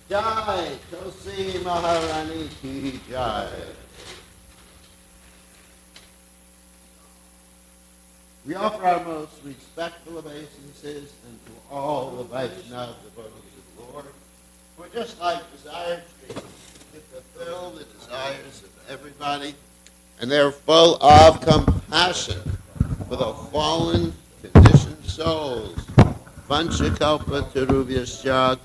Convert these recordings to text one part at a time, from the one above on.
Jai, Tulsi Maharani ki Jai. We offer our most respectful obeisances unto all the Vaishnava devotees of the Lord, who are just like desire trees, to fulfill the desires of everybody, and they're full of compassion for the fallen, conditioned souls. Vanchakalpa Tarubhyasya.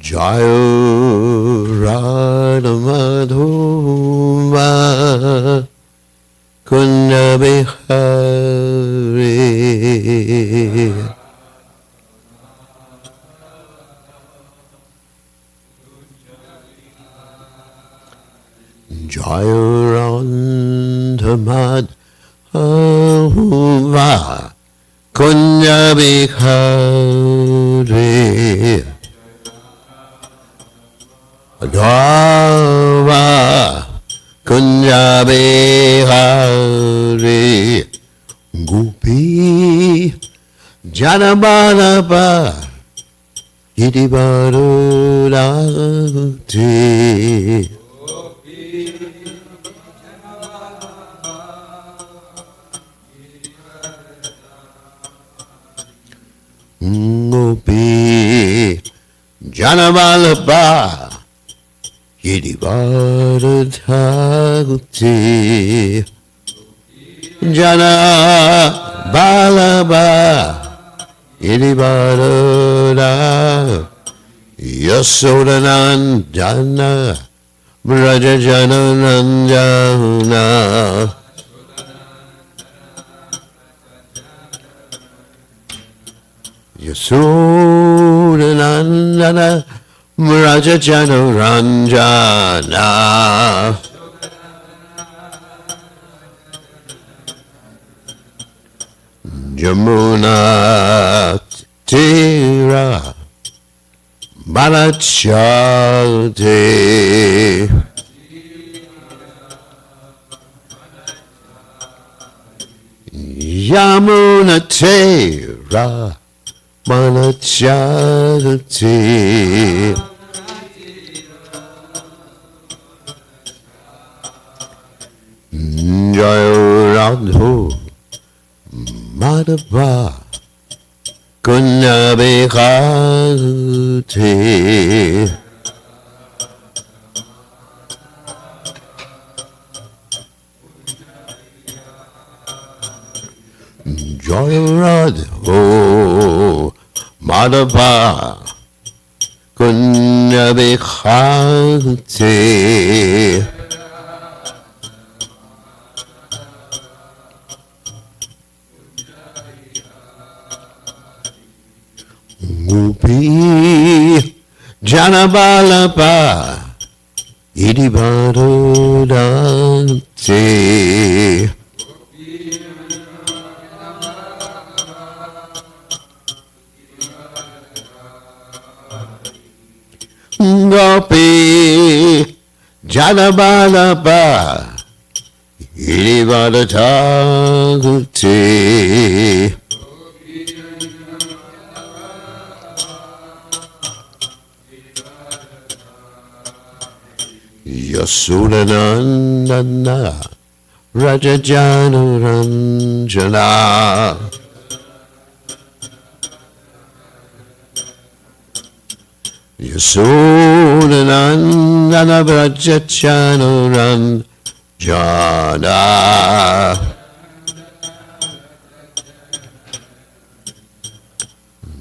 Jayo Radha Madhuma Kunda Bihari Jayo Radha Madhuma Kunda Bihari Adhava Kunja Bihari Gopi Janabalapa Idibarudati Gopi Janabalapa Yedivaradhagati Jana Balaba Yedivarada Yasodanandana Brajajananandana Yasodanandana Rajajana Ranjana Jamuna Tira Balachate Yamuna Tira Balachate Jayo Radho Madhava Kunda Bihari Jayo Radho Madhava Kunda Bihari Gopi Janabalapa Idibado Dante. Gopi Janabalaba Idibado Dante. Yasudanandana Rajajanuranjana Yasudanandana Rajajanuranjana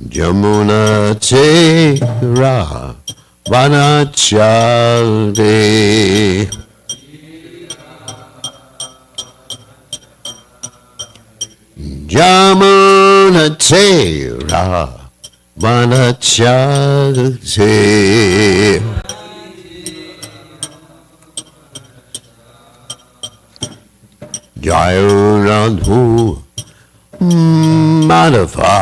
Jamuna Tera Vanachalde Jamuna Tera Vanachalde Jairanhu Madhava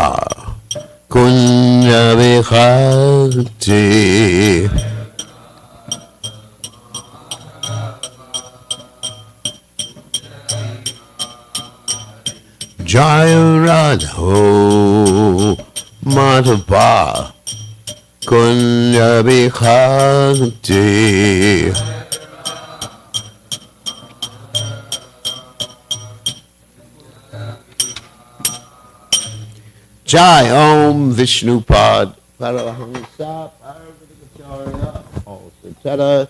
Kunya Vikhati Jairadho Madhava Kunya Vikhati Jai Om Vishnupad Paramahamsa Parvatikarya All Satara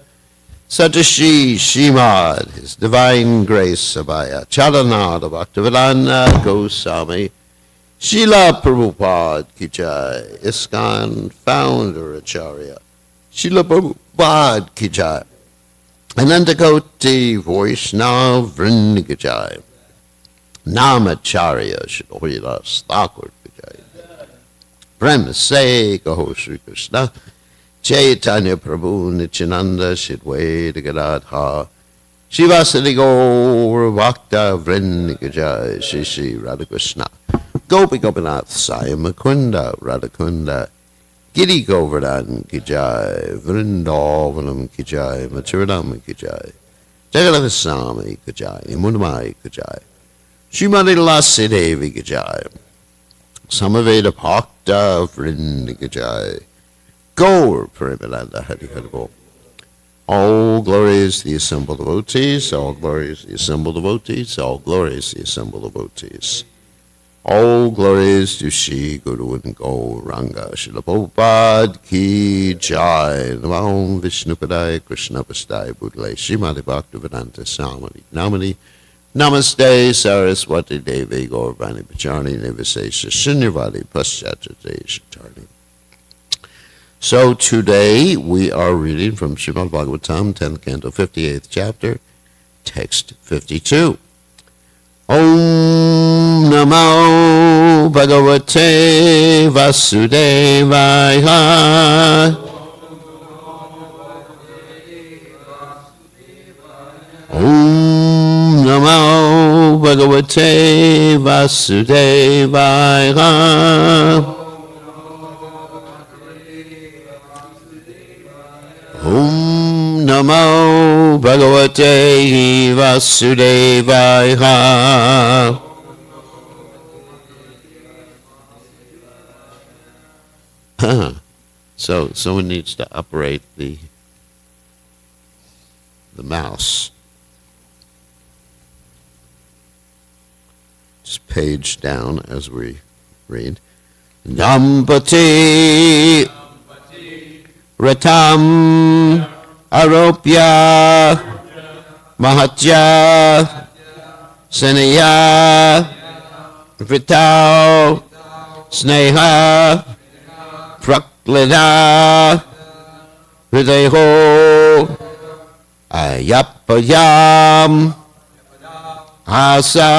Satashi Shimad His Divine Grace Abhaya Chalanada Bhaktivedanta Goswami Srila Prabhupada Ki Jai ISKCON Founder Acharya Srila Prabhupada Ki Jai Anandakoti Vaishnava Vrinda Ki Jai Namacharya Shri Haridas Thakur Prem Se Kaho Sri Krishna Chaitanya Prabhu Nityananda Shidwaita Gadadha Shivasati Gaur Bhakta Vrinda Ki Jai Shri Shri Radhakrishna Gopi Gopinath Sai Mukunda Radhakunda Giri Govardhan Ki Jai Vrindavanam Ki Jai Mathuranam Ki Jai Jagannath Swami Ki Jai Yamunamai Ki Jai Srimati Lasi Devi Ki Jai Samaveda Bhakta Vrinda Ki Jai Gaur Premananda Hari Hari Bol. All glories the assembled devotees, all glories the assembled devotees, all glories the assembled devotees. All glories to Shri Guru and Gauranga. Srila Prabhupada Ki Jai. Namo Vishnupadaya Krishna Pastai Budle Srimati Bhaktivedanta Swami Namani Namaste Saraswati Devi Gauravani Pacharni Nivasesha Shunyavadi Paschachate Shatarni. So today we are reading from Srimad Bhagavatam, 10th Canto, 58th chapter, text 52. Om Namo Bhagavate Vasudevaya. Om Namo Bhagavate Vasudevaya. Om Namo Bhagavate Vasudevaya. So someone needs to operate the mouse. Just page down as we read. Dampati Ratam Aropya Mahatya Sanaya Vitao Sneha Praklina Hridayo Ayapayam Asa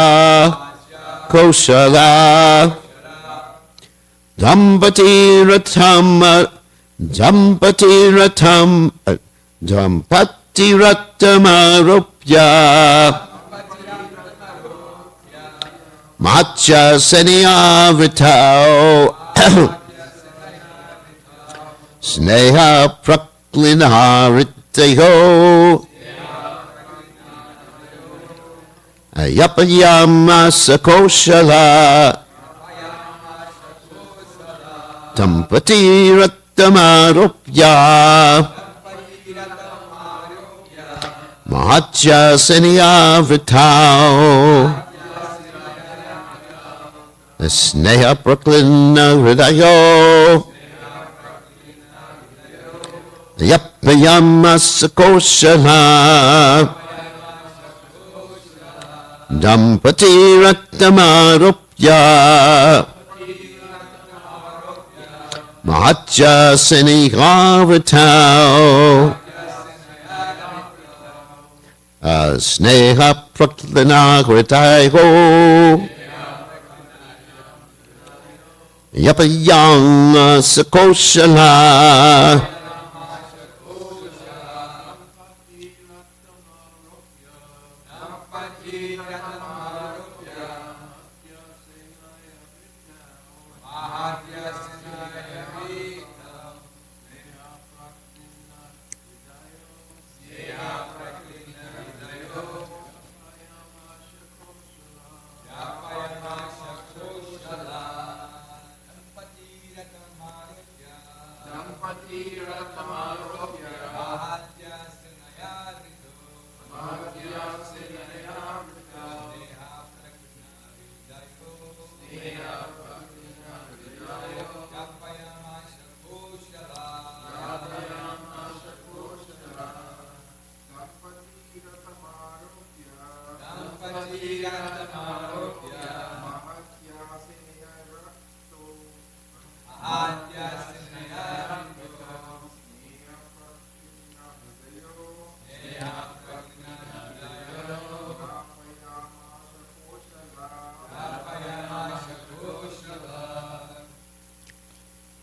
Koshala Dampati Ratam Dampatiratamaropya Macha Seniavritao Sneha Praklinariteho Ayapayama Sakoshala Tampati Rattamaropya Mahatya Seniavritao Sneha Praklina Hridayo Yapayama Sakoshala Dampati Rattamaropya Mahatya Senihavritao Sneha Praklinagritayo Yapayama Sakoshala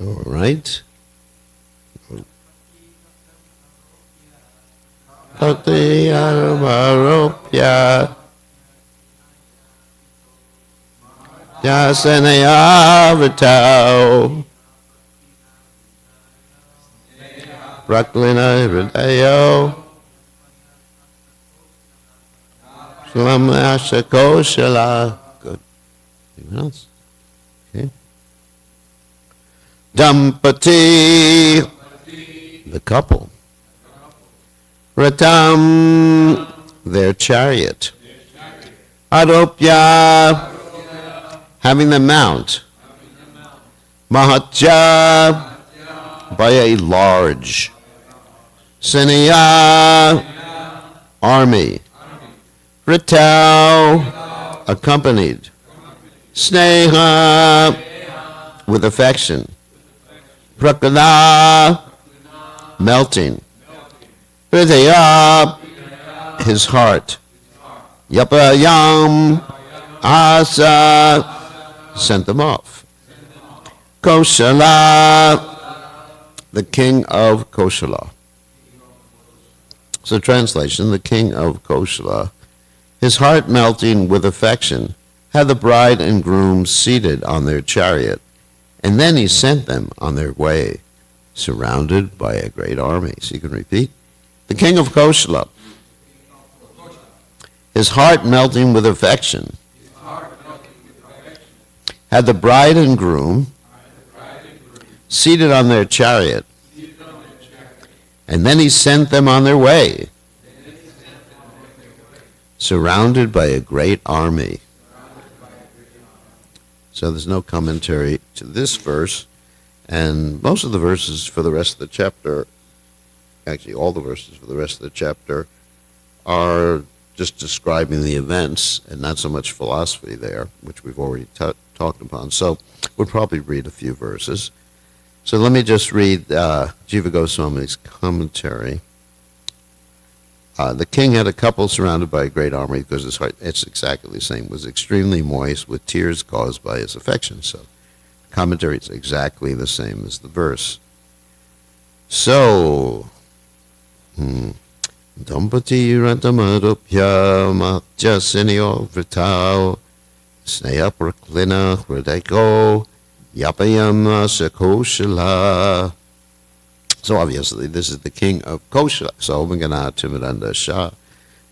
All right. Pati Armaropya Yasanayavritao Praklina Hridayo Shlamashakoshala. Good. Anyone else? Okay. Dampati, the couple. Ratam, their chariot. Aropya, having the mount. Mahatya, by a large. Seniya, army. Ritau, accompanied. Sneha, with affection. Praklina, melting. Hridaya, his heart. Yapayam, asa, sent them off. Koshala, the king of Koshala. So translation, the king of Koshala, his heart melting with affection, had the bride and groom seated on their chariot, and then he sent them on their way, surrounded by a great army. So you can repeat. The king of Koshala, his heart melting with affection, had the bride and groom seated on their chariot, and then he sent them on their way, surrounded by a great army. So there's no commentary to this verse, and most of the verses for the rest of the chapter, actually all the verses for the rest of the chapter, are just describing the events and not so much philosophy there, which we've already talked upon. So we'll probably read a few verses. So let me just read Jiva Goswami's commentary. The king had a couple surrounded by a great army because his heart, it's exactly the same, was extremely moist with tears caused by his affection. So the commentary is exactly the same as the verse. So, Dompati Rantamadopya Matya Senio Vritao Sneya Praklina Hrideko Yapayama Sakoshala. So obviously this is the king of Koshala. So Mangana Timidanda Shah.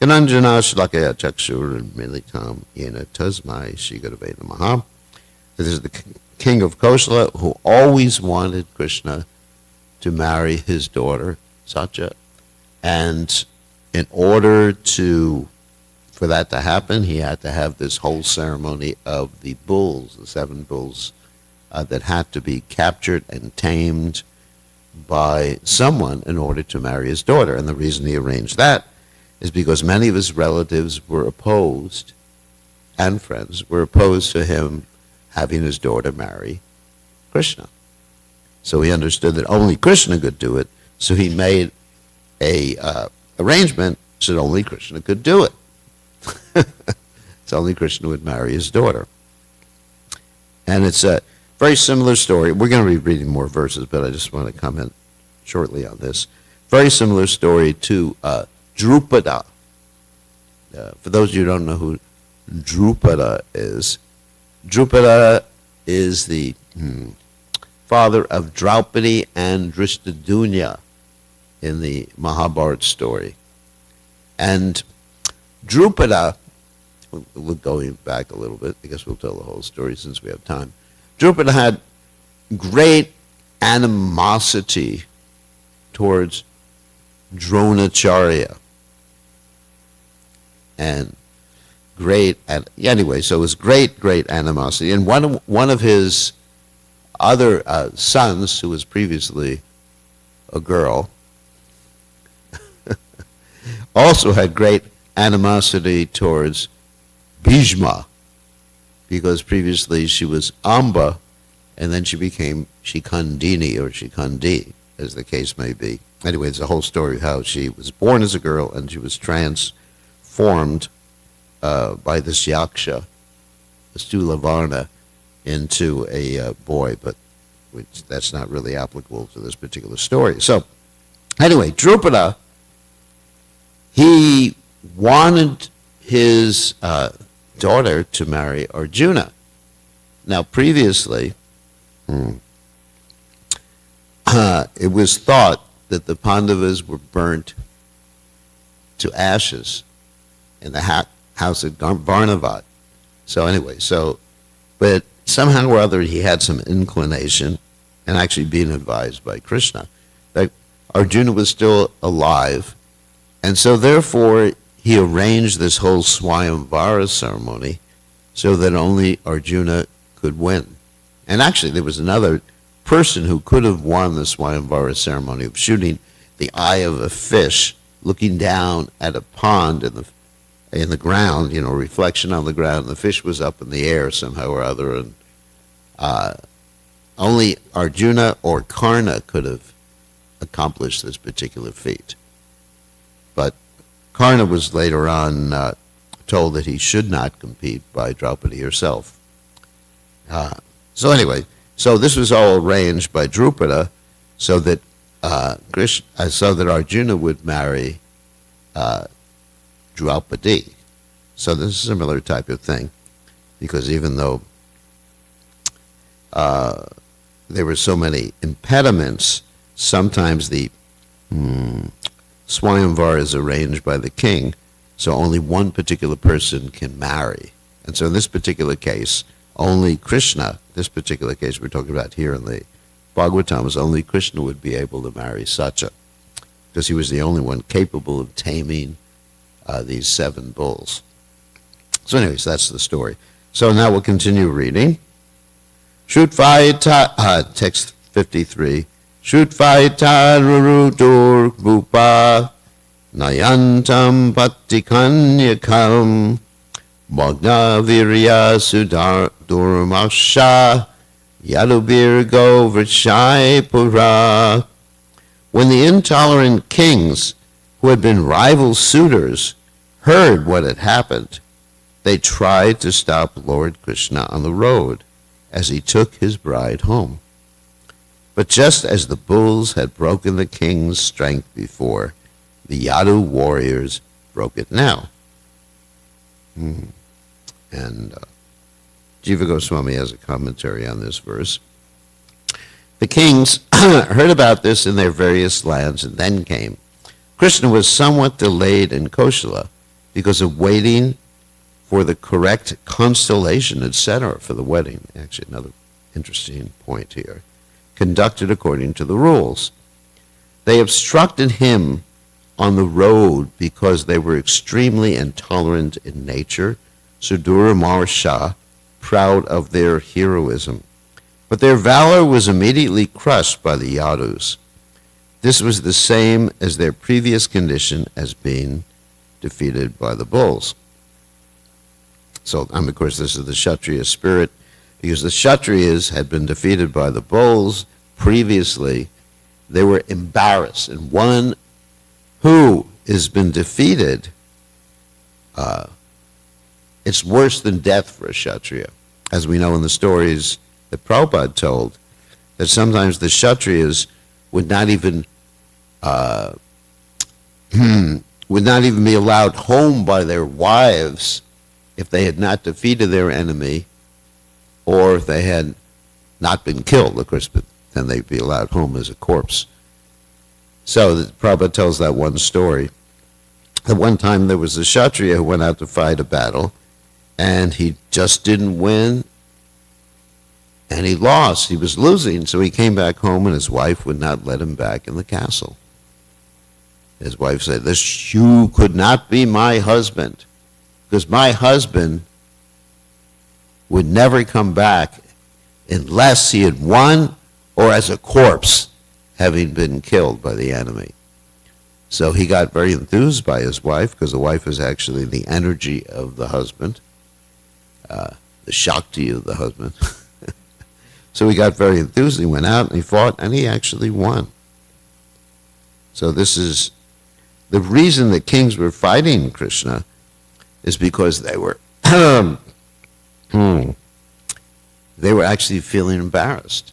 Gananjana Shlakaya Chakshur Militam Yena Tasmai Shigadaveda Maha. This is the king of Koshala who always wanted Krishna to marry his daughter Satya. And in order for that to happen, he had to have this whole ceremony of the bulls, the 7 bulls, that had to be captured and tamed by someone in order to marry his daughter. And the reason he arranged that is because many of his relatives were opposed, and friends were opposed to him having his daughter marry Krishna. So he understood that only Krishna could do it, so he made a arrangement so that only Krishna could do it. So only Krishna would marry his daughter. And it's a very similar story. We're going to be reading more verses, but I just want to comment shortly on this. Very similar story to Drupada. For those of you who don't know who Drupada is the father of Draupadi and Drishtadyumna in the Mahabharata story. And Drupada, we're going back a little bit, I guess we'll tell the whole story since we have time. Drupada had great animosity towards Dronacharya. And anyway, so it was great animosity. And one of his other sons, who was previously a girl, also had great animosity towards Bhishma, because previously she was Amba, and then she became Shikandini, or Shikandi, as the case may be. Anyway, it's a whole story of how she was born as a girl, and she was transformed by this Yaksha, Stulavarna, into a boy, but that's not really applicable to this particular story. So, anyway, Drupada, he wanted his daughter to marry Arjuna. Now, previously, it was thought that the Pandavas were burnt to ashes in the house at Varnavat. So anyway, but somehow or other he had some inclination, and actually being advised by Krishna, that Arjuna was still alive, and so therefore he arranged this whole Swayamvara ceremony so that only Arjuna could win. And actually there was another person who could have won the Swayamvara ceremony of shooting the eye of a fish looking down at a pond in the ground, reflection on the ground. The fish was up in the air somehow or other, and only Arjuna or Karna could have accomplished this particular feat. But Karna was later on told that he should not compete by Draupadi herself. So anyway, so this was all arranged by Drupada so that Arjuna would marry Draupadi. So this is a similar type of thing, because even though there were so many impediments, sometimes the Swayamvara is arranged by the king, so only one particular person can marry. And so in this particular case, only Krishna, this particular case we're talking about here in the Bhagavatam, only Krishna would be able to marry Satya, because he was the only one capable of taming these 7 bulls. So anyways, that's the story. So now we'll continue reading. Shrutvaita, text 53. Shrutvaita rurudur bhupa nayantam patikanyakam magna virya sudar durmasha yadubirgo vrishai pura. When the intolerant kings, who had been rival suitors, heard what had happened, they tried to stop Lord Krishna on the road as he took his bride home. But just as the bulls had broken the king's strength before, The Yadu warriors broke it now. And Jiva Goswami has a commentary on this verse. The kings heard about this in their various lands and then came. Krishna was somewhat delayed in Kosala because of waiting for the correct constellation, etc., for the wedding. Actually, another interesting point here. Conducted according to the rules. They obstructed him on the road because they were extremely intolerant in nature, Sudura Marsha, proud of their heroism. But their valor was immediately crushed by the Yadus. This was the same as their previous condition as being defeated by the bulls. So, of course, this is the Kshatriya spirit, because the Kshatriyas had been defeated by the bulls previously. They were embarrassed, and one who has been defeated, it's worse than death for a Kshatriya. As we know in the stories that Prabhupada told, that sometimes the Kshatriyas would not even be allowed home by their wives if they had not defeated their enemy, or if they had not been killed, of course, but then they'd be allowed home as a corpse. So Prabhupada tells that one story. At one time there was a Kshatriya who went out to fight a battle, and he just didn't win, and he lost. He was losing, so he came back home, and his wife would not let him back in the castle. His wife said, "This you could not be my husband, because my husband would never come back unless he had won or as a corpse, having been killed by the enemy." So he got very enthused by his wife, because the wife is actually the energy of the husband, the Shakti of the husband. So he got very enthused, he went out and he fought, and he actually won. So this is the reason that kings were fighting Krishna, is because they were they were actually feeling embarrassed.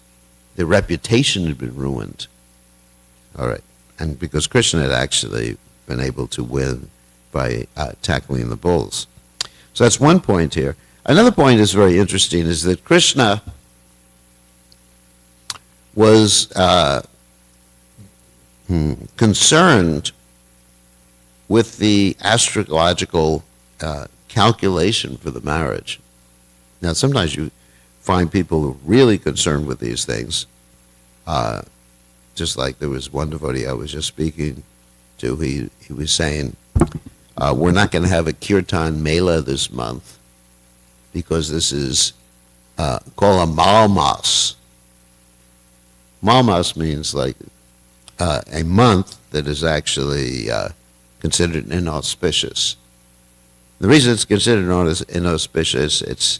Their reputation had been ruined. All right, and because Krishna had actually been able to win by tackling the bulls. So that's one point here. Another point is very interesting, is that Krishna was concerned with the astrological calculation for the marriage. Now, sometimes you find people who are really concerned with these things. Just like there was one devotee I was just speaking to, he was saying, we're not going to have a kirtan mela this month because this is called a malmas. Malmas means like a month that is actually considered inauspicious. The reason it's considered inauspicious, it's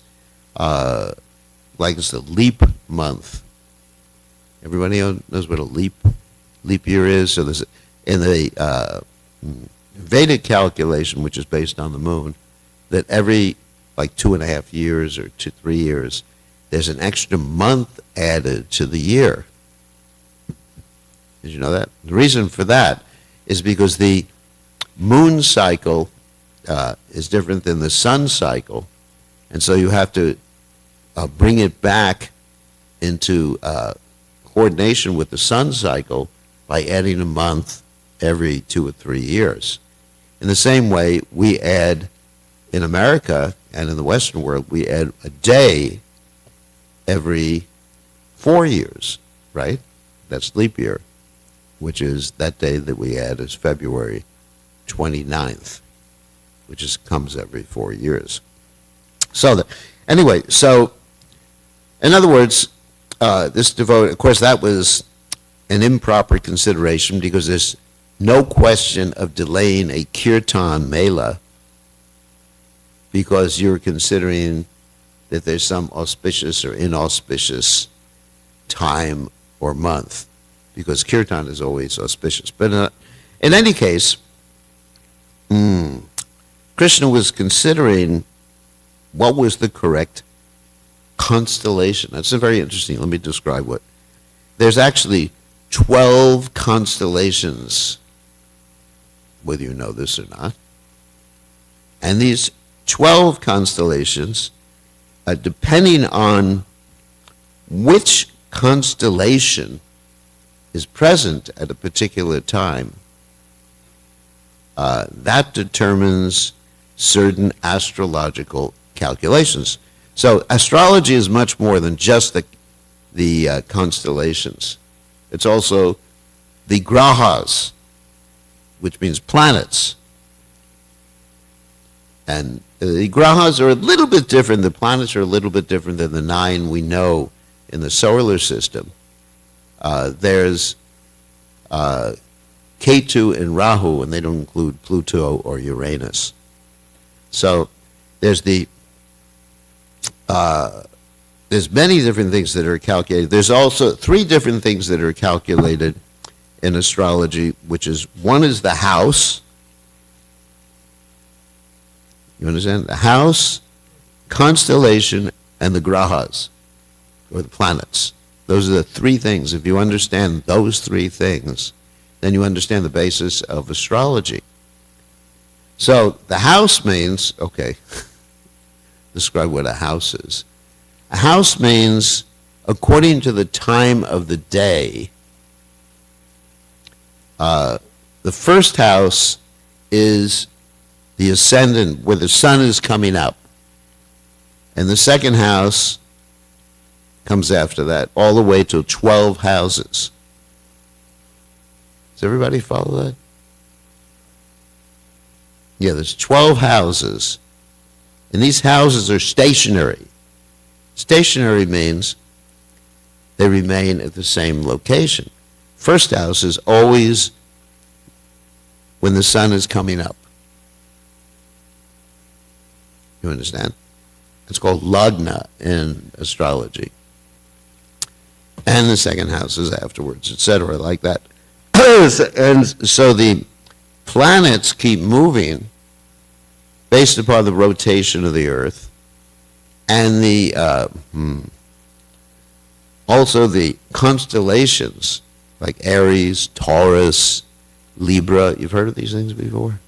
like it's the leap month. Everybody knows what a leap year is. So there's in the Vedic calculation, which is based on the moon, that every like 2.5 years or 3 years, there's an extra month added to the year. Did you know that? The reason for that is because the moon cycle is different than the sun cycle, and so you have to bring it back into coordination with the sun cycle by adding a month every 2 or 3 years. In the same way, we add, in America and in the Western world, we add a day every 4 years, right? That's leap year, which is that day that we add is February 29th, which comes every 4 years. So, anyway, so in other words, this devotee, of course, that was an improper consideration because there's no question of delaying a kirtan mela because you're considering that there's some auspicious or inauspicious time or month, because kirtan is always auspicious. But in any case, Krishna was considering what was the correct constellation. That's very interesting. Let me describe what. There's actually 12 constellations whether you know this or not. And these 12 constellations, depending on which constellation is present at a particular time, that determines certain astrological calculations. So astrology is much more than just the constellations. It's also the grahas, which means planets. And the grahas are a little bit different. The planets are a little bit different than the 9 we know in the solar system. There's Ketu and Rahu, and they don't include Pluto or Uranus. So there's many different things that are calculated. There's also 3 different things that are calculated in astrology, which is, one is the house. You understand? The house, constellation, and the grahas, or the planets. Those are the 3 things. If you understand those 3 things, then you understand the basis of astrology. So the house means, okay, describe what a house is. A house means, according to the time of the day, the first house is the ascendant, where the sun is coming up. And the second house comes after that, all the way to 12 houses. Does everybody follow that? Yeah, there's 12 houses. And these houses are stationary. Stationary means they remain at the same location. First house is always when the sun is coming up. You understand? It's called lagna in astrology. And the second house is afterwards, etc., like that. And so the planets keep moving based upon the rotation of the Earth, and also the constellations, like Aries, Taurus, Libra. You've heard of these things before?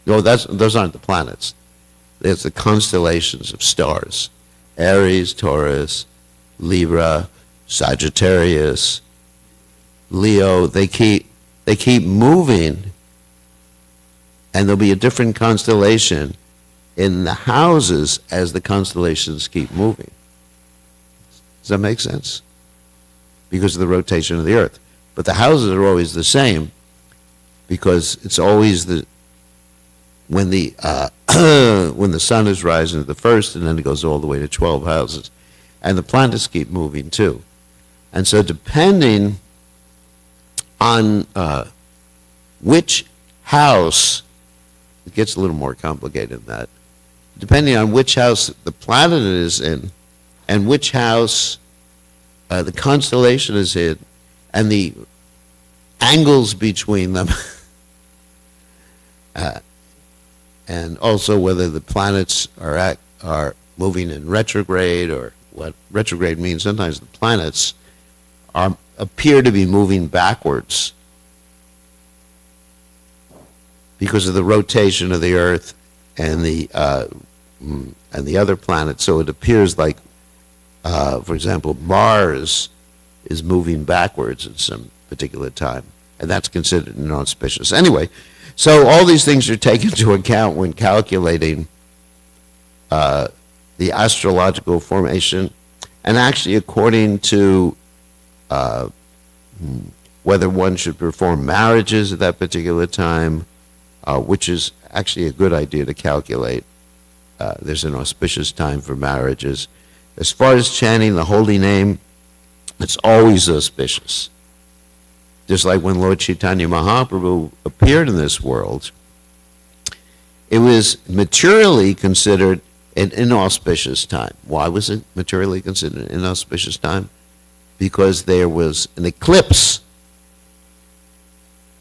No, those aren't the planets. It's the constellations of stars. Aries, Taurus, Libra, Sagittarius, Leo. They keep moving, and there'll be a different constellation in the houses as the constellations keep moving. Does that make sense? Because of the rotation of the Earth. But the houses are always the same, because it's always when the sun is rising at the first, and then it goes all the way to 12 houses. And the planets keep moving too. And so depending on which house, it gets a little more complicated than that, depending on which house the planet is in, and which house the constellation is in, and the angles between them, and also whether the planets are moving in retrograde, or what retrograde means. Sometimes the planets appear to be moving backwards because of the rotation of the Earth and the other planets. So it appears like, for example, Mars is moving backwards at some particular time, and that's considered inauspicious. Anyway, so all these things are taken into account when calculating the astrological formation, and actually according to whether one should perform marriages at that particular time, which is actually a good idea to calculate. There's an auspicious time for marriages. As far as chanting the holy name, it's always auspicious. Just like when Lord Chaitanya Mahaprabhu appeared in this world, it was materially considered an inauspicious time. Why was it materially considered an inauspicious time? Because there was an eclipse.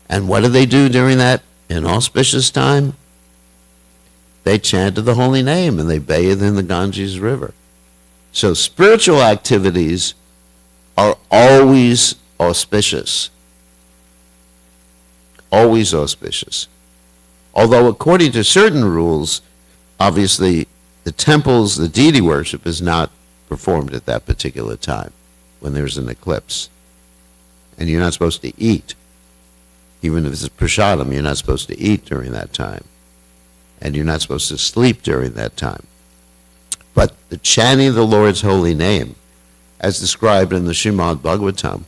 And what did they do during that inauspicious time? They chanted the holy name and they bathed in the Ganges River. So spiritual activities are always auspicious. always auspicious. Although according to certain rules, obviously the temples, the deity worship is not performed at that particular time when there's an eclipse. And you're not supposed to eat. Even if it's prasadam, you're not supposed to eat during that time. And you're not supposed to sleep during that time. But the chanting of the Lord's holy name, as described in the Srimad Bhagavatam,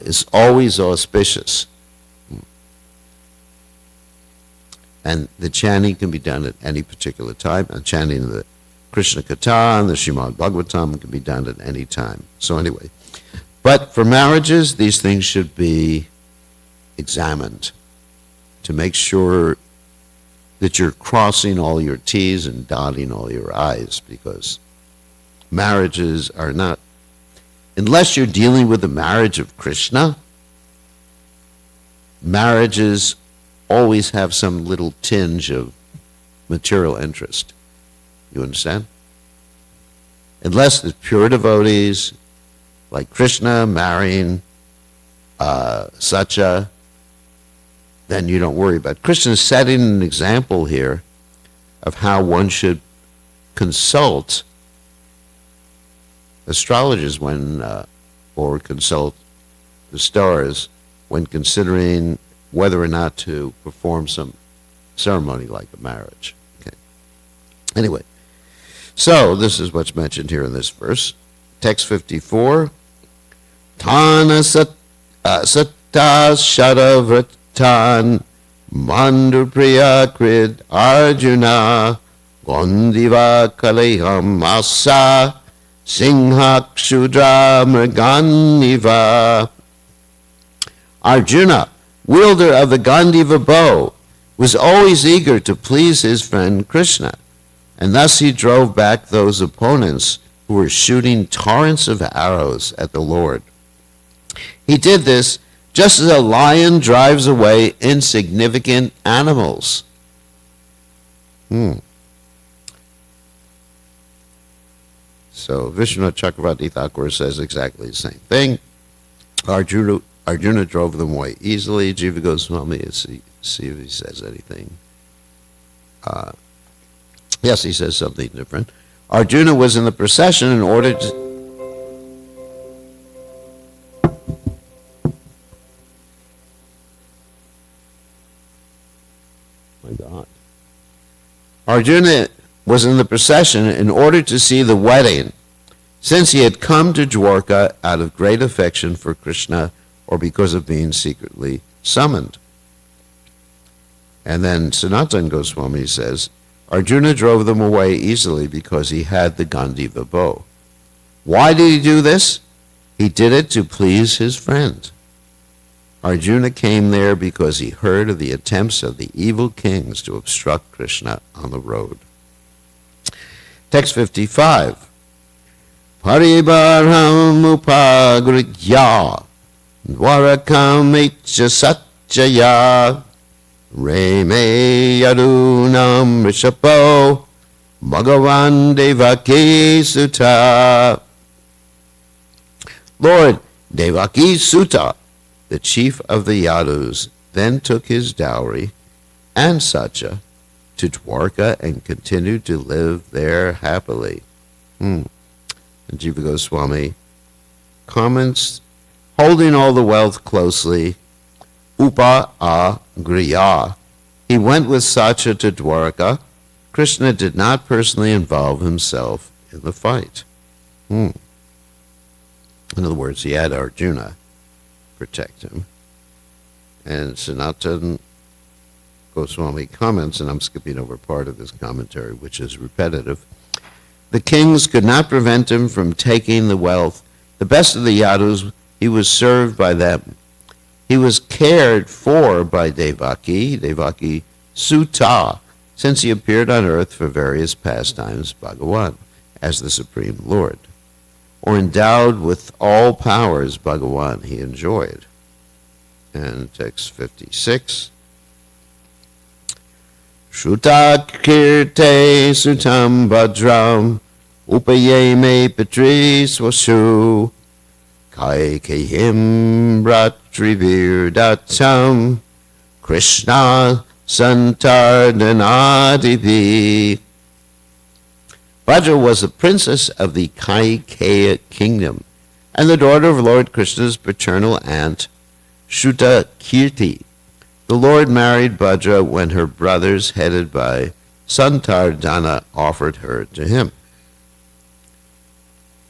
is always auspicious. And the chanting can be done at any particular time. And chanting of the Krishna Katha and the Srimad Bhagavatam can be done at any time. So anyway, but for marriages, these things should be examined to make sure that you're crossing all your T's and dotting all your I's, because marriages are not, unless you're dealing with the marriage of Krishna, marriages always have some little tinge of material interest. You understand? Unless it's pure devotees, like Krishna marrying Satya, then you don't worry about it. Krishna is setting an example here of how one should consult astrologers when, or consult the stars when considering whether or not to perform some ceremony like a marriage. Okay. Anyway, so this is what's mentioned here in this verse. Text 54. Tana satta shadavratan mandupriya krid arjuna gondiva kaleham asa singhakshudra mriganiva. Arjuna, wielder of the Gandiva bow, was always eager to please his friend Krishna, and thus he drove back those opponents who were shooting torrents of arrows at the Lord. He did this just as a lion drives away insignificant animals. So Vishnu Chakravarti Thakur says exactly the same thing. Arjuna drove them away easily. Jiva Goswami, see if he says anything. Yes, he says something different. Arjuna was in the procession in order to... My God. Arjuna was in the procession in order to see the wedding, since he had come to Dwarka out of great affection for Krishna or because of being secretly summoned. And then Sanatana Goswami says, Arjuna drove them away easily because he had the Gandiva bow. Why did he do this? He did it to please his friend. Arjuna came there because he heard of the attempts of the evil kings to obstruct Krishna on the road. Text 55. Paribarham upagritya dwarakam etcha satchaya Reme Yadunam Rishapo Bhagavan Devaki Sutta. Lord Devaki Sutta, the chief of the Yadus, then took his dowry and Satya to Dwarka and continued to live there happily. And Jiva Goswami comments, holding all the wealth closely, Upa a Griya. He went with Satya to Dwarka. Krishna did not personally involve himself in the fight. In other words, he had Arjuna protect him. And Sanatana Goswami comments, and I'm skipping over part of this commentary, which is repetitive. The kings could not prevent him from taking the wealth. The best of the Yadus, he was served by them. He was cared for by Devaki Sutta, since he appeared on earth for various pastimes, Bhagavan, as the Supreme Lord, or endowed with all powers, Bhagavan, he enjoyed. And text 56. Shruta kirte sutam bhadram upayeme petri swashu Kaikehim Brattrivirdatam Krishna Santardanadipi. Bhadra was the princess of the Kaikeya kingdom and the daughter of Lord Krishna's paternal aunt, Shrutakirti. The Lord married Bhadra when her brothers, headed by Santardana, offered her to him.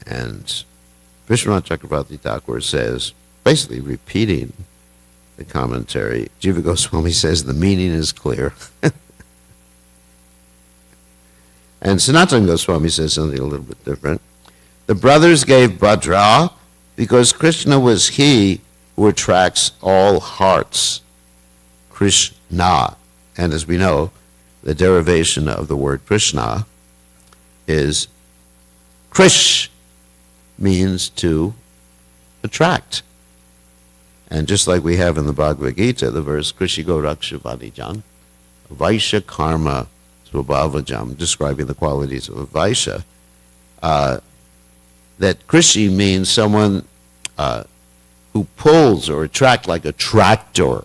And Vishwanath Chakravarti Thakur says, basically repeating the commentary, Jiva Goswami says the meaning is clear. And Sanatana Goswami says something a little bit different. The brothers gave Bhadra because Krishna was he who attracts all hearts. Krishna. And as we know, the derivation of the word Krishna is Krish, means to attract. And just like we have in the Bhagavad Gita, the verse Krishigo Rakshivadijan, Vaishya Karma Svabhavajam, describing the qualities of a Vaishya, that Krishi means someone who pulls or attracts like a tractor.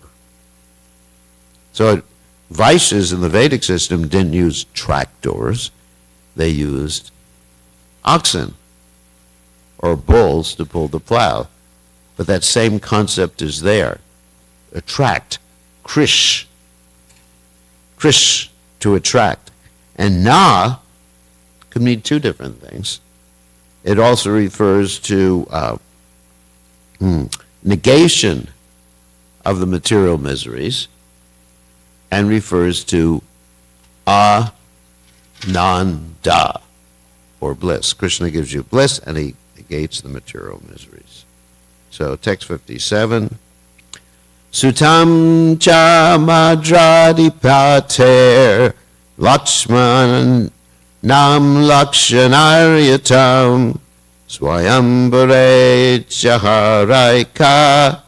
So Vaishyas in the Vedic system didn't use tractors, they used oxen or bulls to pull the plow. But that same concept is there. Attract, krish, to attract. And na could mean two different things. It also refers to negation of the material miseries and refers to ananda, or bliss. Krishna gives you bliss and he negates the material miseries. So text 57. Sutam cha madradipater Lakshman nam lakshanaryatam swayambare chaharaika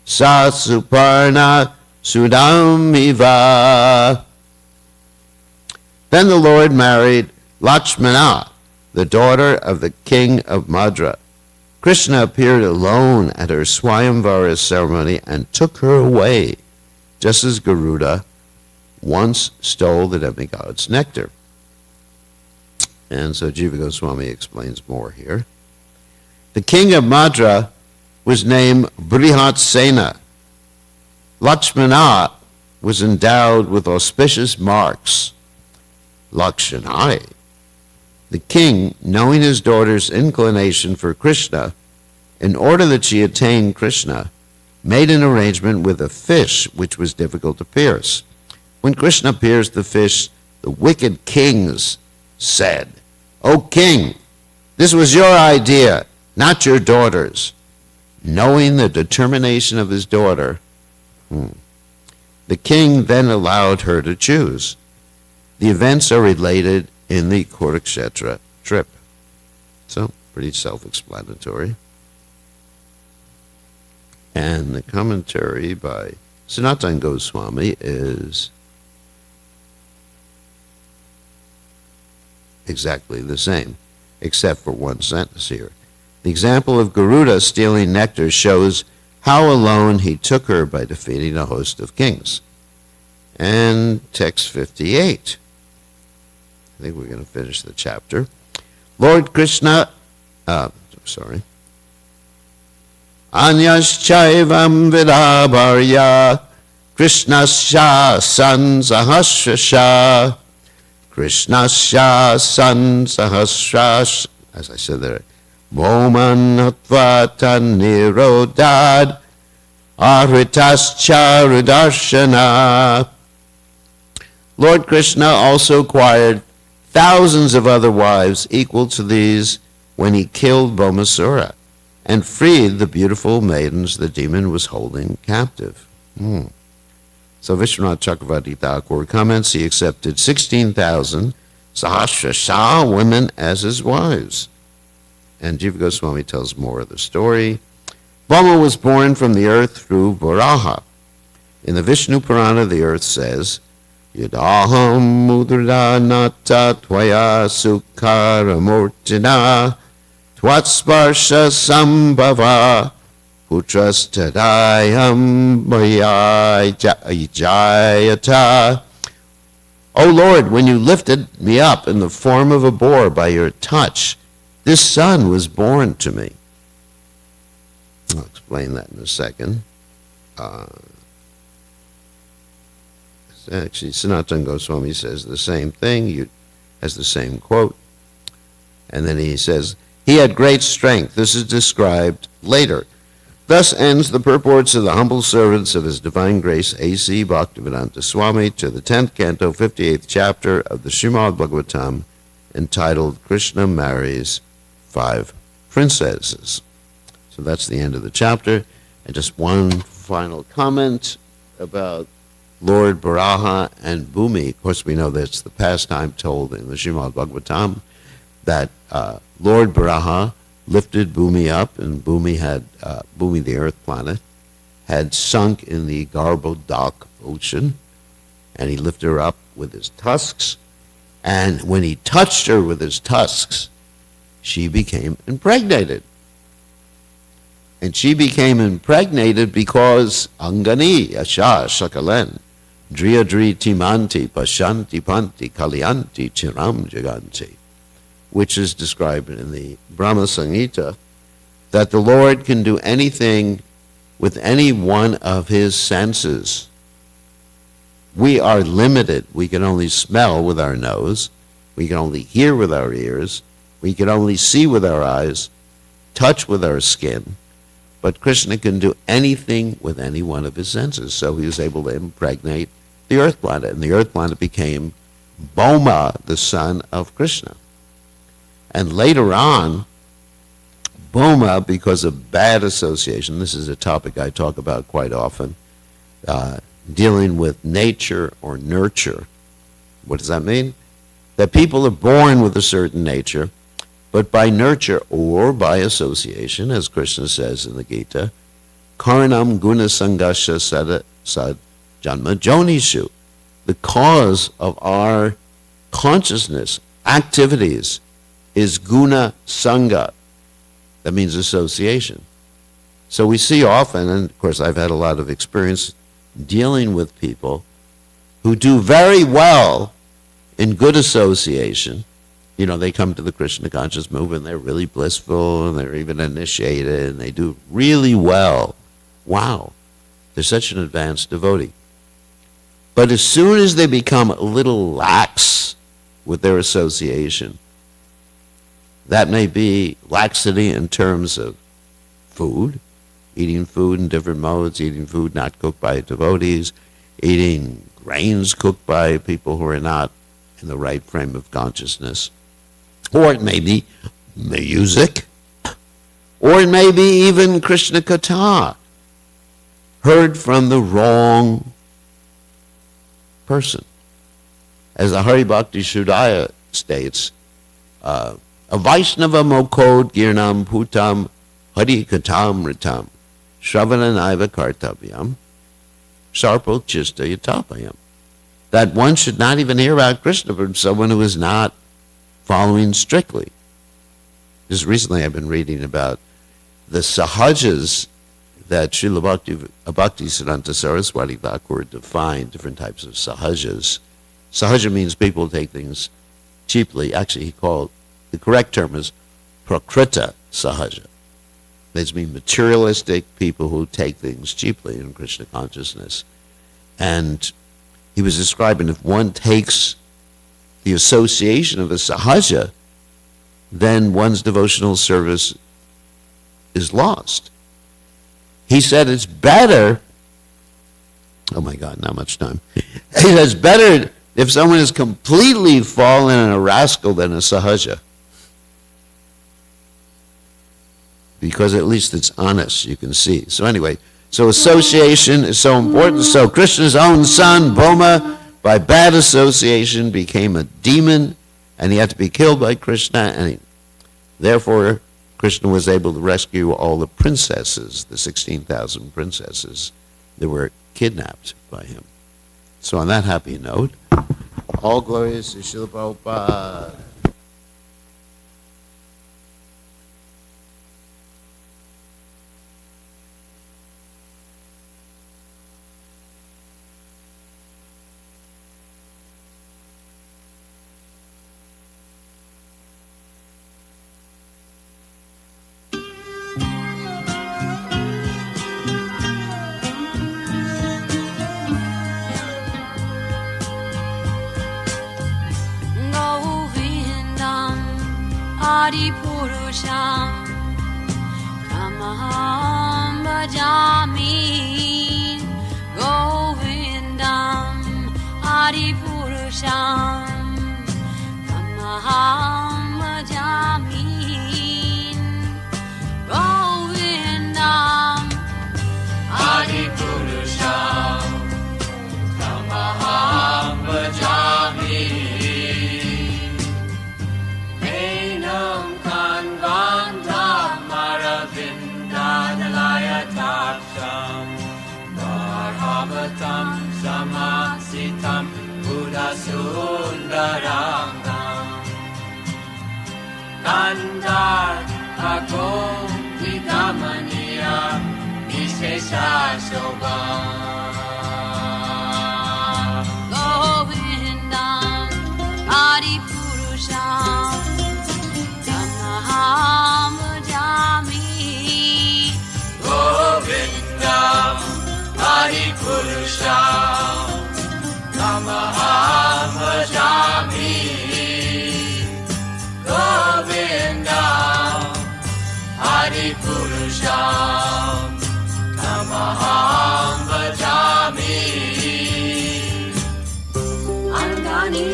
sasuparna sudamiva. Then the Lord married Lakshmana, the daughter of the king of Madra. Krishna appeared alone at her Swayamvara ceremony and took her away, just as Garuda once stole the demigod's nectar. And so Jiva Goswami explains more here. The king of Madra was named Brihatsena. Lakshmana was endowed with auspicious marks. Lakshanai. The king, knowing his daughter's inclination for Krishna, in order that she attain Krishna, made an arrangement with a fish which was difficult to pierce. When Krishna pierced the fish, the wicked kings said, "O king, this was your idea, not your daughter's." Knowing the determination of his daughter, the king then allowed her to choose. The events are related in the Kurukshetra trip. So, pretty self-explanatory. And the commentary by Sanatana Goswami is exactly the same, except for one sentence here. The example of Garuda stealing nectar shows how alone he took her by defeating a host of kings. And text 58. I think we're going to finish the chapter. Lord Krishna, Anyaschaivam Vidabharya Krishnasya San Sahasrasha Krishnasya San Sahasrash, as I said there, Moman Hatvatan Nirodad Ahritascha Rudarshana. Lord Krishna also acquired thousands of other wives equal to these when he killed Bhaumasura and freed the beautiful maidens the demon was holding captive. So Vishwanath Chakravarti Thakur comments, he accepted 16,000 Sahasrasha women as his wives. And Jiva Goswami tells more of the story. Brahma was born from the earth through Varaha. In the Vishnu Purana, the earth says, Yadaham mudra nata tvaya sukara murtina Twatsparsha sambhava putrastadayam jayata. O Lord, when you lifted me up in the form of a boar by your touch, this son was born to me. I'll explain that in a second. Actually, Sanatana Goswami says the same thing, has the same quote. And then he says, he had great strength. This is described later. Thus ends the purports of the humble servants of His Divine Grace A.C. Bhaktivedanta Swami to the 10th canto, 58th chapter of the Srimad Bhagavatam, entitled Krishna Marries 5 Princesses. So that's the end of the chapter. And just one final comment about Lord Baraha and Bhumi. Of course, we know that's the pastime told in the Srimad Bhagavatam, that Lord Baraha lifted Bhumi up, and Bhumi, the earth planet, had sunk in the Garbhodak ocean, and he lifted her up with his tusks, and when he touched her with his tusks, she became impregnated. And she became impregnated because Angani Asha Shakalen Driyadri Timanti Pashanti Panti Kalyanti Chiram Jaganti, which is described in the Brahma Samhita, that the Lord can do anything with any one of his senses. We are limited. We can only smell with our nose. We can only hear with our ears. We can only see with our eyes, touch with our skin. But Krishna can do anything with any one of his senses. So he was able to impregnate the earth planet. And the earth planet became Bhoma, the son of Krishna. And later on, Bhoma, because of bad association, this is a topic I talk about quite often, dealing with nature or nurture. What does that mean? That people are born with a certain nature, but by nurture or by association, as Krishna says in the Gita, Karanam guna sangasha sad janma jonishu. The cause of our consciousness, activities, is guna sangha. That means association. So we see often, and of course I've had a lot of experience dealing with people who do very well in good association. You know, they come to the Krishna conscious movement, they're really blissful, and they're even initiated, and they do really well. Wow, they're such an advanced devotee. But as soon as they become a little lax with their association, that may be laxity in terms of food, eating food in different modes, eating food not cooked by devotees, eating grains cooked by people who are not in the right frame of consciousness. Or it may be music, or it may be even Krishna Katha, heard from the wrong person. As the Hari Bhakti Shuddhaya states, a Vaishnava mokod girnam putam hari katam ritam shravananaiva kartavyam sarpo chista yatapayam. That one should not even hear about Krishna from someone who is not following strictly. Just recently I've been reading about the sahajas that Srila Bhaktisiddhanta Saraswati Thakur defined, different types of sahajas. Sahaja means people take things cheaply. Actually, he called, the correct term is prakrita sahaja. These mean materialistic people who take things cheaply in Krishna consciousness. And he was describing, if one takes the association of a sahaja, then one's devotional service is lost. He said it's better, oh my God, not much time. He said it's better if someone is completely fallen and a rascal than a sahaja. Because at least it's honest, you can see. So anyway, so association is so important. So Krishna's own son, Bhoma, by bad association became a demon, and he had to be killed by Krishna, and therefore Krishna was able to rescue all the princesses, the 16,000 princesses that were kidnapped by him. So on that happy note, all glories to Srila Prabhupada. Adipurusham Tamaham Bhajami Govindam Adipurusham Tamaham Bhajami Govindam Adipurusham Tamaham Bhajami Enam Kanvandam Maravindadalaya Taksham Varhavatam Samasitam Buddhasundarangam Kandar Agom Vidamaniya Vishesha Shobham Govindam Adipurusham Tamaham Bhajami Govindam Adipurusham Tamaham Bhajami Govindam Adipurusham Tamaham Bhajami Andani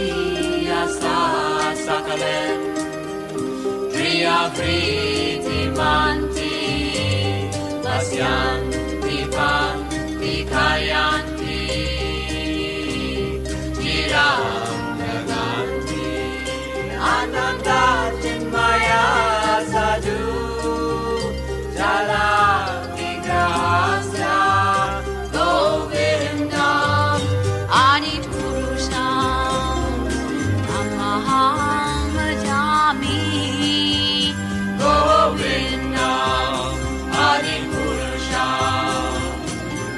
Yasa Sakalem Priya Priti Manti Vasyanti Panti Kayanti Chiram Naganti Ananda Chinmaya Sadhu Jala Vigrahasya Govindam Adipurusham Tamaham Bhajami Govindam Adipurusham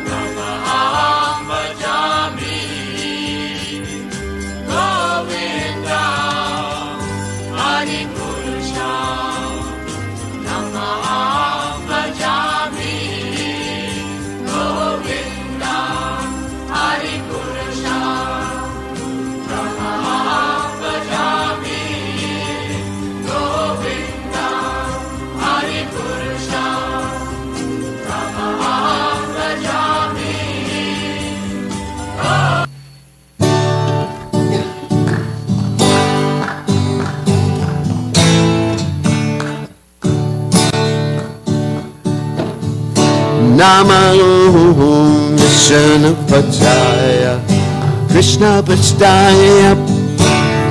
Tamaham Bhajami Govindam Adipurusham Tamaham Bhajami Govindam Adipurusham Tamaham Bhajami Govindam Adipurusham Tamaham Bhajami Namo Vishnu Padaya Krishna Pastaya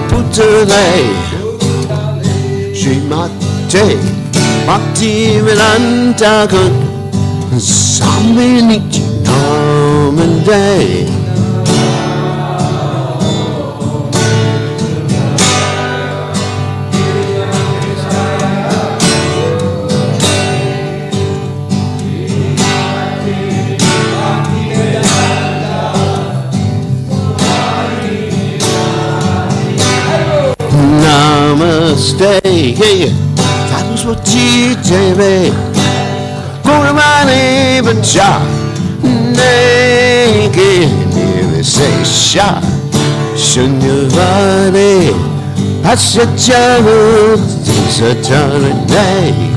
Putale Srimate Bhakti Vedanta Samini Namande Namaste, hey, that was what TJV Guramani Bacha Naked say shot Shunyavani Asachana Satana Nay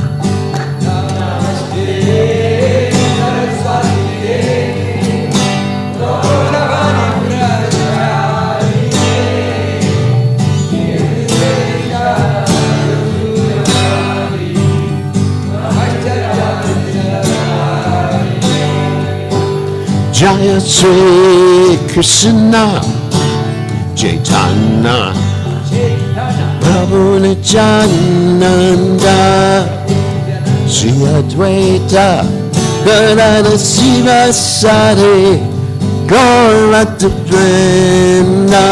Jaya Sri Krishna Chaitanya Prabhu Nityananda Sri Advaita Gadada Siva Sari Gaurata Vrinda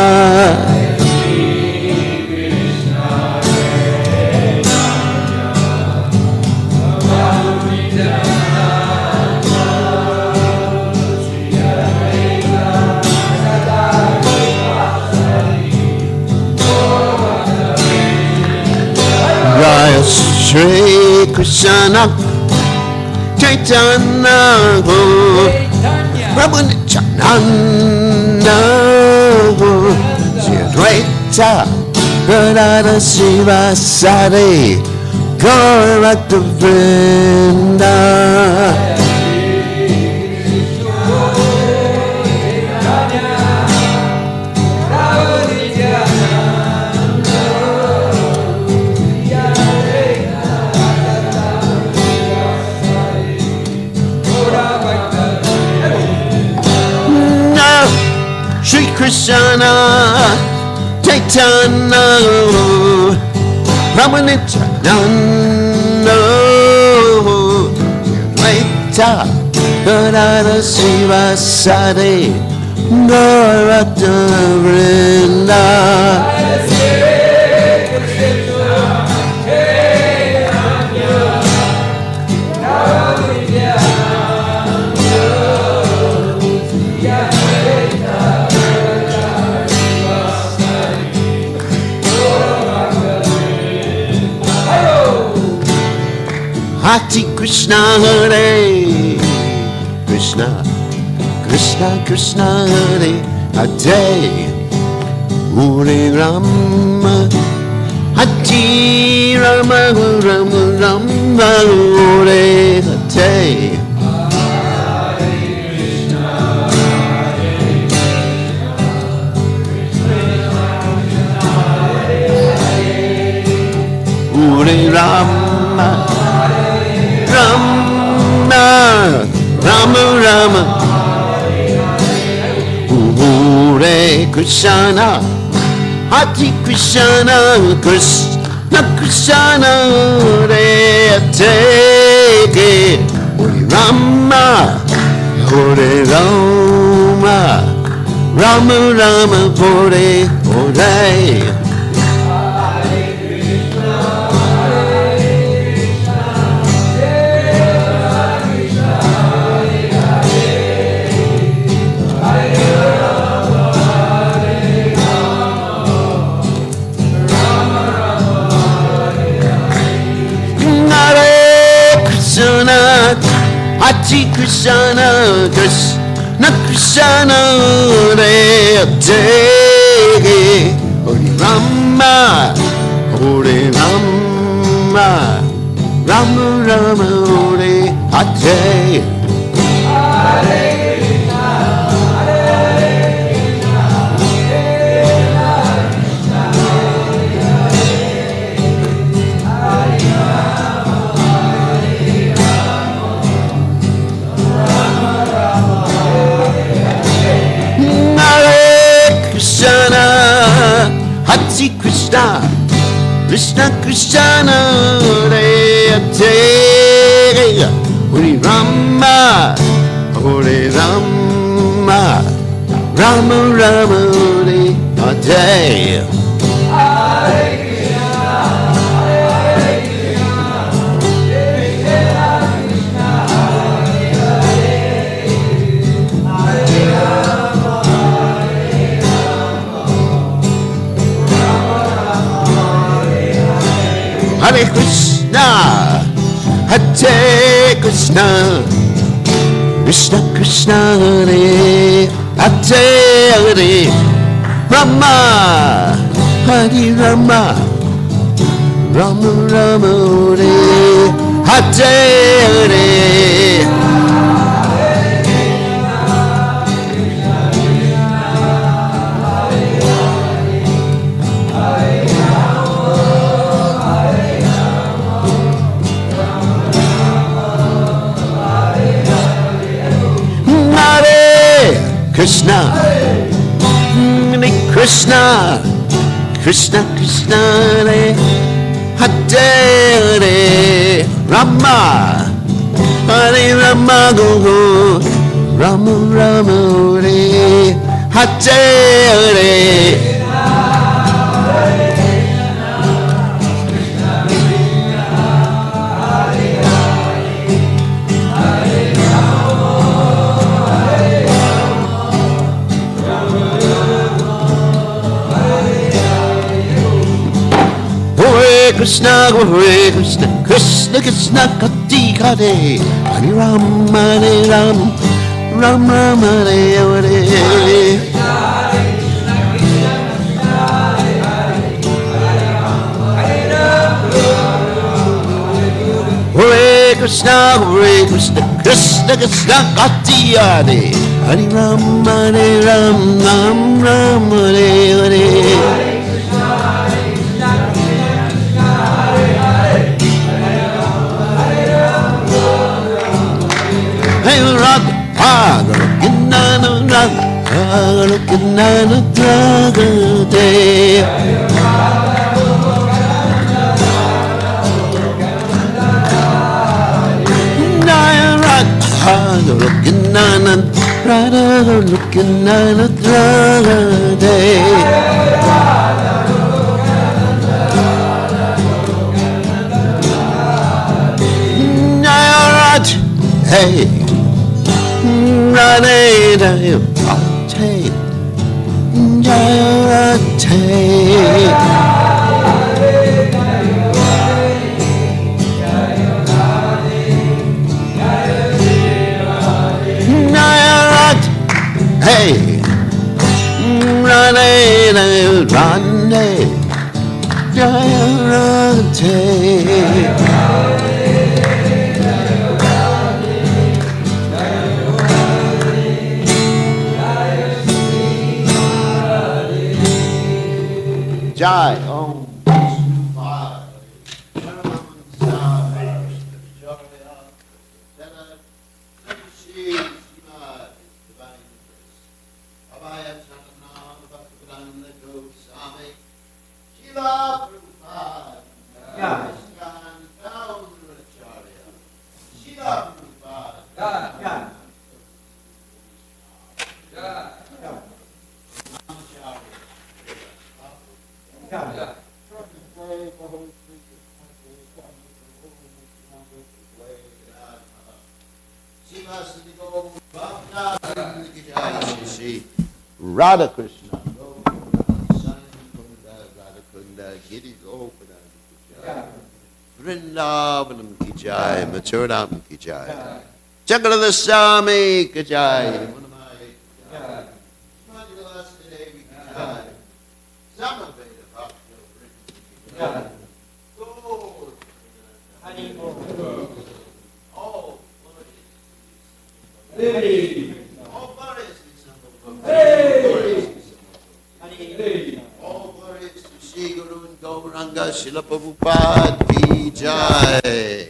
Shri Krishna Chaitanya Prabhu Nityananda Sri Advaita Radha Shiva Sade Gaurata Vrinda. Shri Krishna Chaitanya Ramanityananda Advaita Radha Shiva Sade Gaurata Vrinda. Hare Krishna, Hare Krishna, Krishna Krishna, Hare Hare, Hare Rama, Hare Rama, Rama Rama, Hare Hare. Hare Rama, Rama, Rama Rama, Hare Krishna, Hare Krishna, Krishna Krishna, Hare Hare, Hare Rama, Hare Rama, Rama Rama, Hare Hare. Hare Krishna, Krishna Krishna, Hare Hare, Hare Rama, Hare Rama, Rama Rama, Hare Hare. Hare Krishna, Krishna Krishna, Hare Hare, Hare Rama, Hare Rama, Rama Rama, Hare Hare. Hare Krishna, Hare Krishna, Krishna Krishna, Hare Hare, Hare Rama, Hare Rama, Rama Rama, Hare Hare. Krishna, Hare Krishna, Krishna Krishna, Hare Hare, Hare Rama, Hare Rama, Go Rama Rama, Hare Hare. Krishna, Hare Krishna, Krishna Krishna, Hare Hare, Hare Rama, Hare Rama, Rama Rama, Hare Hare. Krishna, Hare Krishna, Krishna Krishna, Hare Hare Ram, Ram Ram, Hare Hare. Hey, rock, Nana, day. Looking on a brother, looking on a day. Hey, hey, Jai Om. Radha Krishna. Radha Kunda, Giri Gopada. Vrindavanam ki jai, Mathuram ki jai. Chakrada Swami ki jai. Munamai ki jai. Smadhilavasa Devi ki jai. Samaveda Bhakti ki jai. Gaur. Hari Bol. All glories. All glories. All glories to Shri Guru and Gauranga Srila Prabhupada ki jai.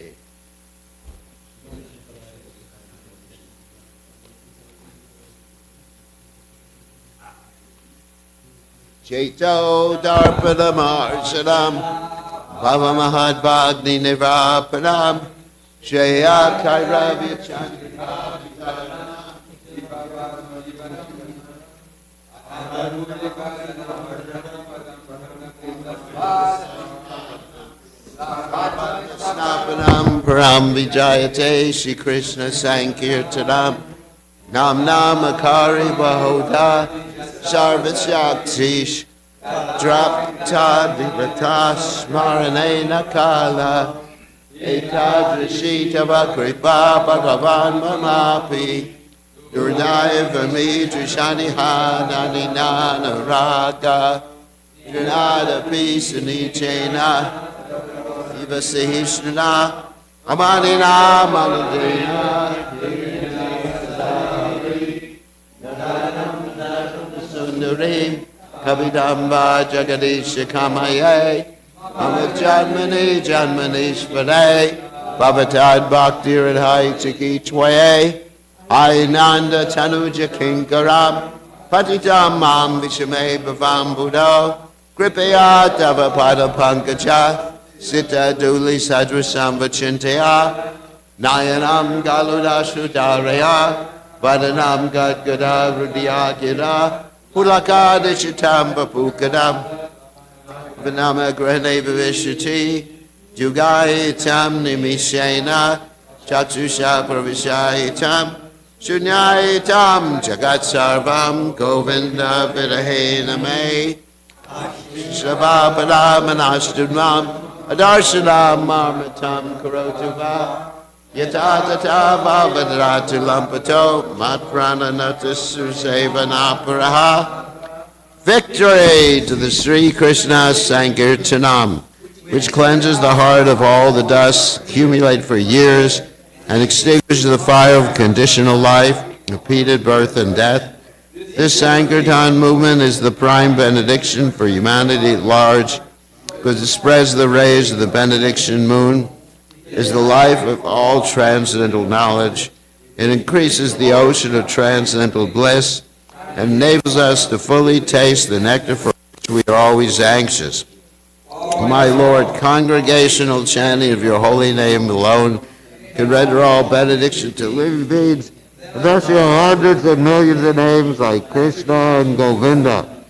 Chaito Darpanam Arsanam Bhava Mahad Bhagni Nirapanam Shreya Kairavya Chandra Snapanam Param Vijayate Shri Krishna Sankirtanam Nam Namakari Bahoda Sarvashaktish Drapta Vivata Smarane Nakala Etadrashita Vakripa Bhagavan Mamapi Durdayavami Drishani Hanani Nana Raga Janada Pisani Chena Ivasihishna Amanina Manadina Sundari Kabidamba Jagadisha Kamaye Amajanmani Janmanishvare Bhavatad Bhakti Radhai Chikitwaye Ainanda Tanuja Kinkaram Patitam Mam Vishame Bhavam Buddha Kripaya Tava Pada Pankaja Sita Duli Sadrasam Vachintaya Nayanam Galudashudaraya Vadanam Gadgada Rudyagida Pulaka Dishitam Vapukadam Vanama Grahane Vivishati Jugai Tam Nimishena Chakshusha Pravishaitam Shunyaitam Jagat Sarvam Govinda Vidahena Me Shavapadam Anastunam Adarsanam Marmatam Karotuva Yatatata Vadratu Lampato Matprana Natasu Sevanaparaha. Victory to the Sri Krishna Sankirtanam. which cleanses the heart of all the dust, accumulate for years, and extinguishes the fire of conditional life, repeated birth and death. This Sankirtan movement is the prime benediction for humanity at large, because it spreads the rays of the benediction moon, is the life of all transcendental knowledge. It increases the ocean of transcendental bliss and enables us to fully taste the nectar for which we are always anxious. My Lord, congregational chanting of your holy name alone can render all benediction to living beings, and thus your hundreds of millions of names like Krishna and Govinda.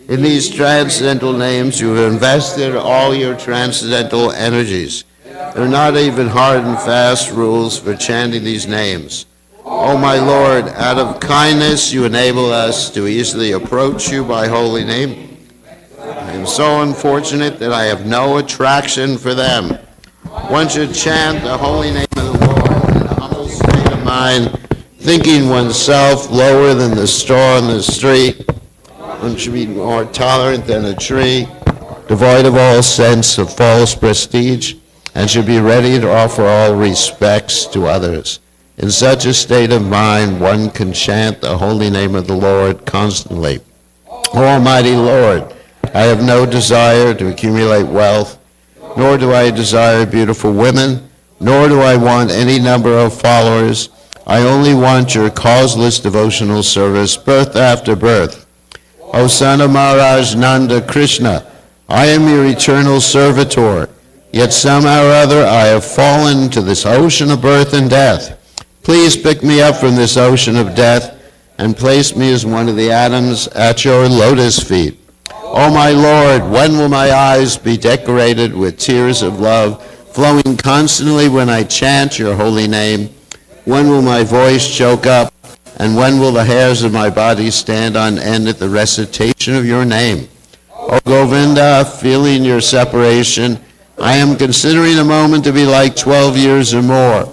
In these transcendental names you have invested all your transcendental energies. There are not even hard and fast rules for chanting these names. Oh my Lord, out of kindness you enable us to easily approach you by holy name. I am so unfortunate that I have no attraction for them. One should chant the holy name of the Lord in a humble state of mind, thinking oneself lower than the straw on the street. One should be more tolerant than a tree, devoid of all sense of false prestige, and should be ready to offer all respects to others. In such a state of mind, one can chant the holy name of the Lord constantly. Almighty Lord, I have no desire to accumulate wealth, nor do I desire beautiful women, nor do I want any number of followers. I only want your causeless devotional service, birth after birth. O son of Maharaj Nanda Krishna, I am your eternal servitor, yet somehow or other I have fallen to this ocean of birth and death. Please pick me up from this ocean of death and place me as one of the atoms at your lotus feet. O my Lord, when will my eyes be decorated with tears of love, flowing constantly when I chant your holy name? When will my voice choke up, and when will the hairs of my body stand on end at the recitation of your name? O Govinda, feeling your separation, I am considering a moment to be like 12 years or more.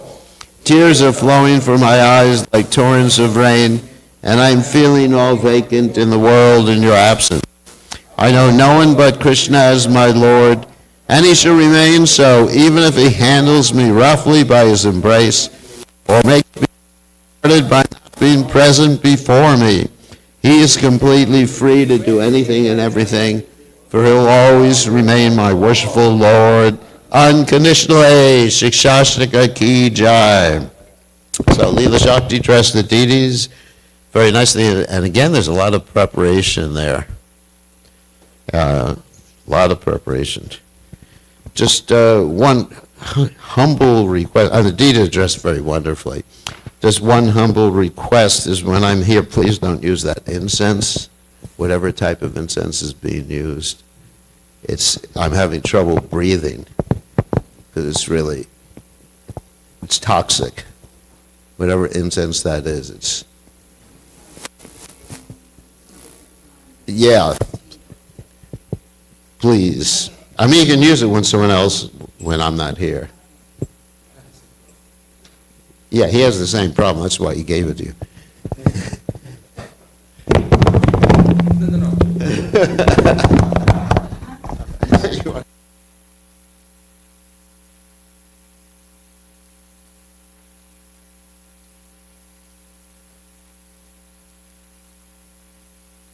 Tears are flowing from my eyes like torrents of rain, and I am feeling all vacant in the world in your absence. I know no one but Krishna as my Lord, and he shall remain so, even if he handles me roughly by his embrace, or makes me started by not being present before me. He is completely free to do anything and everything, for he'll always remain my worshipful Lord, unconditionally. Shikshashtaka ki jai. So Leela Shakti dressed the deities very nicely, and again there's a lot of preparation there. A lot of preparation. Just one humble request. The deities dressed very wonderfully. Just one humble request is when I'm here, please don't use that incense, whatever type of incense is being used. I'm having trouble breathing because it's toxic. Whatever incense that is, yeah. Please. I mean, you can use it when I'm not here. Yeah, he has the same problem. That's why he gave it to you. No.